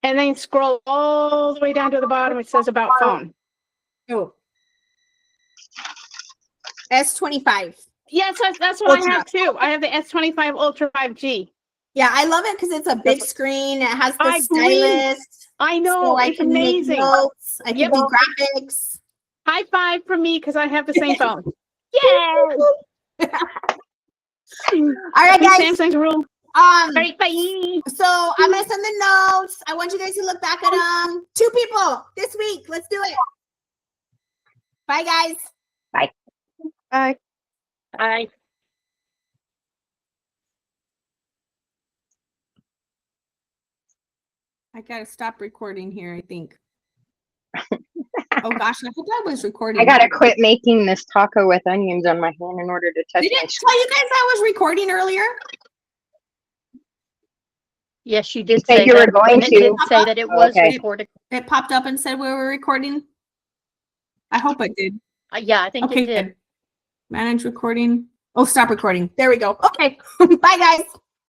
and then scroll all the way down to the bottom. It says about phone. Oh. S25. Yes, that's what I have too. I have the S25 Ultra 5G. Yeah, I love it because it's a big screen. It has the I agree. stylus. I know, So I it's can make amazing. notes. I can do graphics. High five for me because I have the same phone. Yay! All right, guys. Samsung's rule. All right, bye. So I'm gonna send the notes. I want you guys to look back at 2 people this week. Let's do it. Bye, guys. Bye. Bye. Bye. I gotta stop recording here, I think. Oh gosh, I hope I was recording. I gotta quit making this taco with onions on my hand in order to touch Did my it tell you guys I was recording earlier? Yes, you did said say you were that, going and it to. did say that it was Okay. recorded. It popped up and said we were recording. I hope it did. Yeah, I think Okay, it did. good. Manage recording. Oh, stop recording. There we go. Okay. Bye, guys.